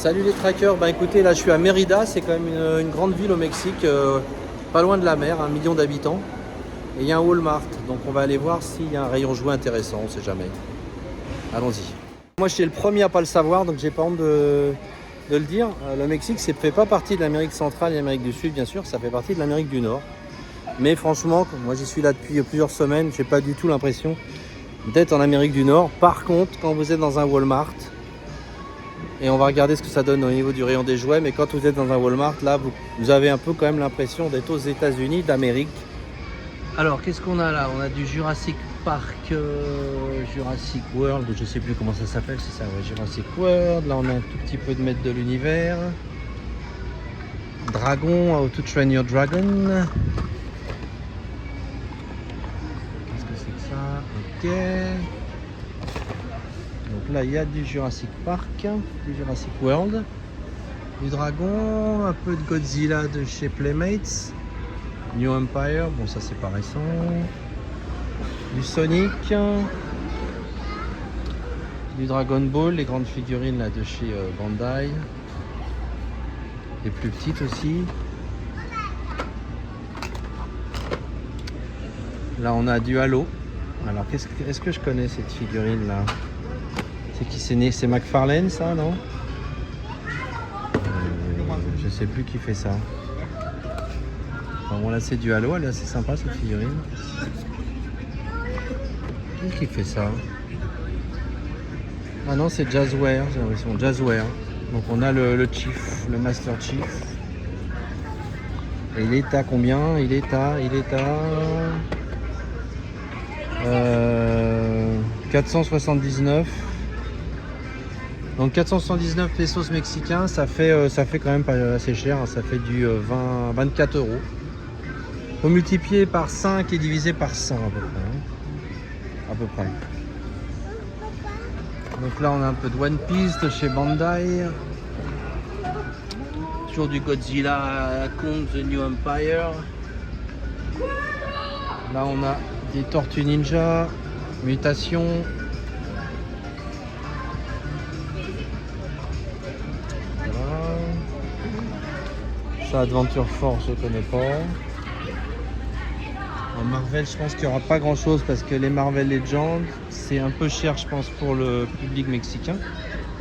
Salut les trackers, bah écoutez là je suis à Mérida, c'est quand même une grande ville au Mexique, pas loin de la mer, 1 million d'habitants. Et il y a un Walmart, donc on va aller voir s'il y a un rayon jouet intéressant, on sait jamais. Allons-y. Moi je suis le premier à pas le savoir, donc j'ai pas honte de le dire. Le Mexique ne fait pas partie de l'Amérique centrale et l'Amérique du Sud bien sûr, ça fait partie de l'Amérique du Nord. Mais franchement, moi j'y suis là depuis plusieurs semaines, j'ai pas du tout l'impression d'être en Amérique du Nord. Par contre, quand vous êtes dans un Walmart, et on va regarder ce que ça donne au niveau du rayon des jouets, mais quand vous êtes dans un Walmart, là, vous avez un peu quand même l'impression d'être aux États-Unis d'Amérique. Alors, qu'est-ce qu'on a là? On a du Jurassic Park, Jurassic World, je sais plus comment ça s'appelle, c'est ça, ouais, Jurassic World. Là, on a un tout petit peu de maître de l'univers. Dragon, How to Train Your Dragon. Qu'est-ce que c'est que ça? Ok. Donc là, il y a du Jurassic Park, du Jurassic World, du Dragon, un peu de Godzilla de chez Playmates, New Empire, bon ça c'est pas récent, du Sonic, du Dragon Ball, les grandes figurines là de chez Bandai, les plus petites aussi. Là on a du Halo. Alors est-ce que je connais cette figurine là? C'est qui c'est né? C'est McFarlane ça, non? Je sais plus qui fait ça. Enfin, bon là c'est du Halo, elle est assez sympa cette figurine. Qui fait ça? Ah non, c'est Jazzware, j'ai l'impression, Jazzware. Donc on a le Chief, le Master Chief. Et il est à combien? Il est à 479. Donc 479 pesos mexicains, ça fait quand même pas assez cher, hein, ça fait du 24 euros. Faut multiplier par 5 et diviser par 100 à peu près. Hein. À peu près. Donc là on a un peu de One Piece de chez Bandai. Toujours du Godzilla Kong The New Empire. Là on a des Tortues Ninja, Mutation. Ça, Adventure Force, je connais pas. En Marvel, je pense qu'il n'y aura pas grand chose parce que les Marvel Legends, c'est un peu cher, je pense, pour le public mexicain.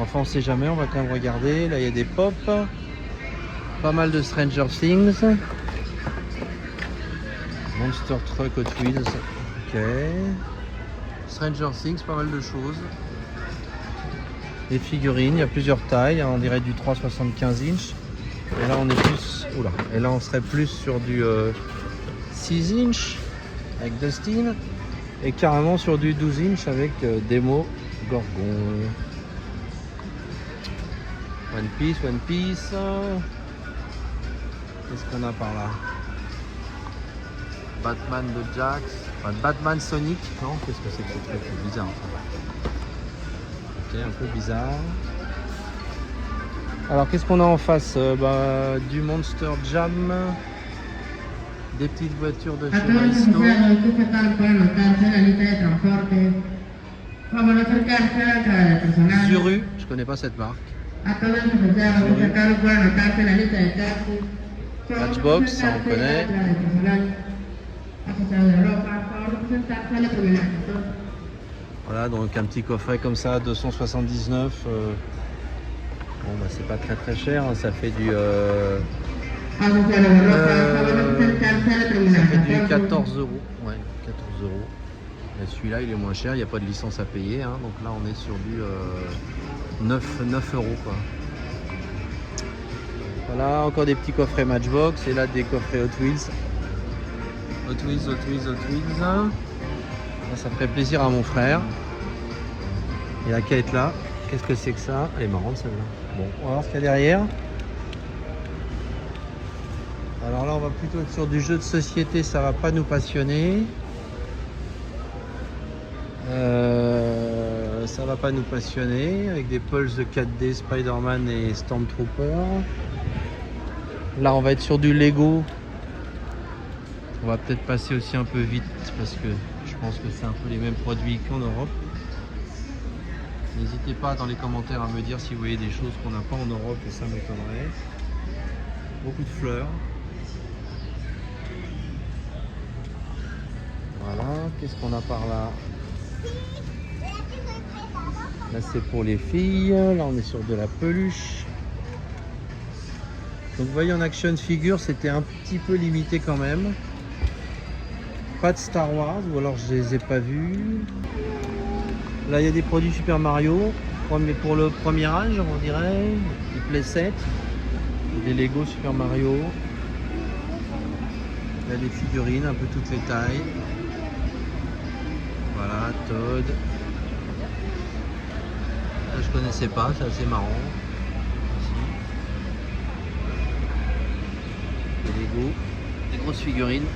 Enfin, on sait jamais, on va quand même regarder. Là, il y a des pop. Pas mal de Stranger Things. Monster Truck Hot Wheels. Ok. Stranger Things, pas mal de choses. Des figurines, il y a plusieurs tailles. On dirait du 3,75 inch. Et là on est plus. Oula. Et là on serait plus sur du 6 inch avec Dustin. Et carrément sur du 12 inch avec Demo Gorgon. One Piece. Qu'est-ce qu'on a par là? Batman de Jax. Enfin, Batman Sonic. Non, qu'est-ce que c'est que ce truc? C'est bizarre ça. Ok, un peu bizarre. Alors qu'est-ce qu'on a en face? Du Monster Jam, des petites voitures de chez Risto. Zuru, je connais pas cette marque. Matchbox, ça on connaît. Voilà, donc un petit coffret comme ça, 279. Bon bah c'est pas très cher, hein, ça fait du 14 euros. Ouais, 14 euros. Et celui-là il est moins cher, il n'y a pas de licence à payer, hein, donc là on est sur du 9 euros quoi. Voilà, encore des petits coffrets Matchbox et là des coffrets Hot Wheels. Hot Wheels. Là, ça ferait plaisir à mon frère. Et la quête là, qu'est-ce que c'est que ça? Elle est marrante celle-là. Bon, on va voir ce qu'il y a derrière. Alors là, on va plutôt être sur du jeu de société, ça va pas nous passionner. Ça va pas nous passionner. Avec des pulses de 4D, Spider-Man et Stormtrooper. Là, on va être sur du Lego. On va peut-être passer aussi un peu vite parce que je pense que c'est un peu les mêmes produits qu'en Europe. N'hésitez pas dans les commentaires à me dire si vous voyez des choses qu'on n'a pas en Europe, et ça m'étonnerait. Beaucoup de fleurs. Voilà, qu'est-ce qu'on a par là? Là c'est pour les filles, là on est sur de la peluche. Donc vous voyez, en action figure c'était un petit peu limité quand même. Pas de Star Wars, ou alors je les ai pas vus. Là il y a des produits Super Mario, mais pour le premier âge on dirait, des playsets, des Lego Super Mario. Il y a des figurines, un peu toutes les tailles. Voilà, Toad. Ça, je connaissais pas, c'est assez marrant. Ici. Des Lego, des grosses figurines.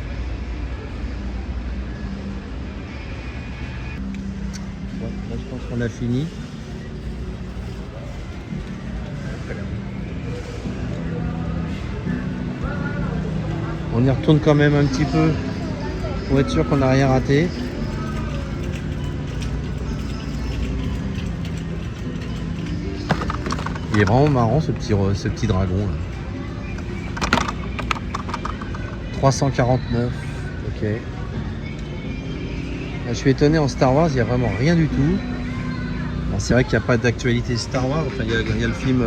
Ouais, là je pense qu'on a fini. On y retourne quand même un petit peu pour être sûr qu'on n'a rien raté. Il est vraiment marrant ce petit dragon là. 349, ok. Là, je suis étonné, en Star Wars il n'y a vraiment rien du tout. Bon, c'est vrai qu'il n'y a pas d'actualité Star Wars, enfin, il y a le film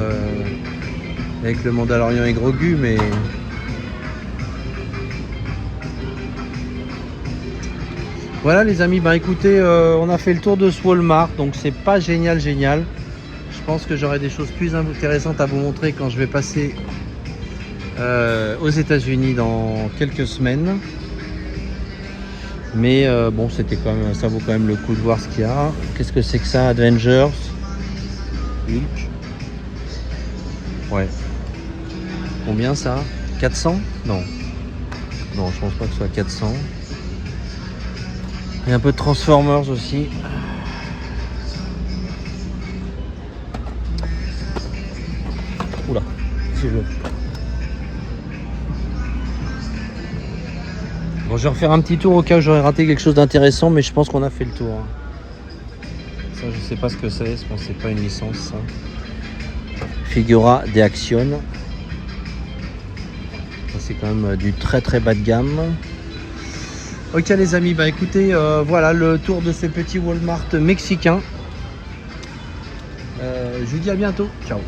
avec le Mandalorian et Grogu, mais voilà les amis, bah écoutez, on a fait le tour de ce Walmart, donc c'est pas génial. Je pense que j'aurai des choses plus intéressantes à vous montrer quand je vais passer aux États-Unis dans quelques semaines. Mais bon, c'était quand même, ça vaut quand même le coup de voir ce qu'il y a. Qu'est-ce que c'est que ça? Avengers, Hulk. Ouais. Combien ça? 400? Non. Non, je pense pas que ce soit 400. Il y a un peu de Transformers aussi. Oula, c'est jeu. Bon, je vais refaire un petit tour au cas où j'aurais raté quelque chose d'intéressant, mais je pense qu'on a fait le tour. Ça, je sais pas ce que c'est, je pense que c'est pas une licence, ça. Figura de Action. Ça, c'est quand même du très très bas de gamme. Ok les amis, bah écoutez, voilà le tour de ce petit Walmart mexicain. Je vous dis à bientôt. Ciao.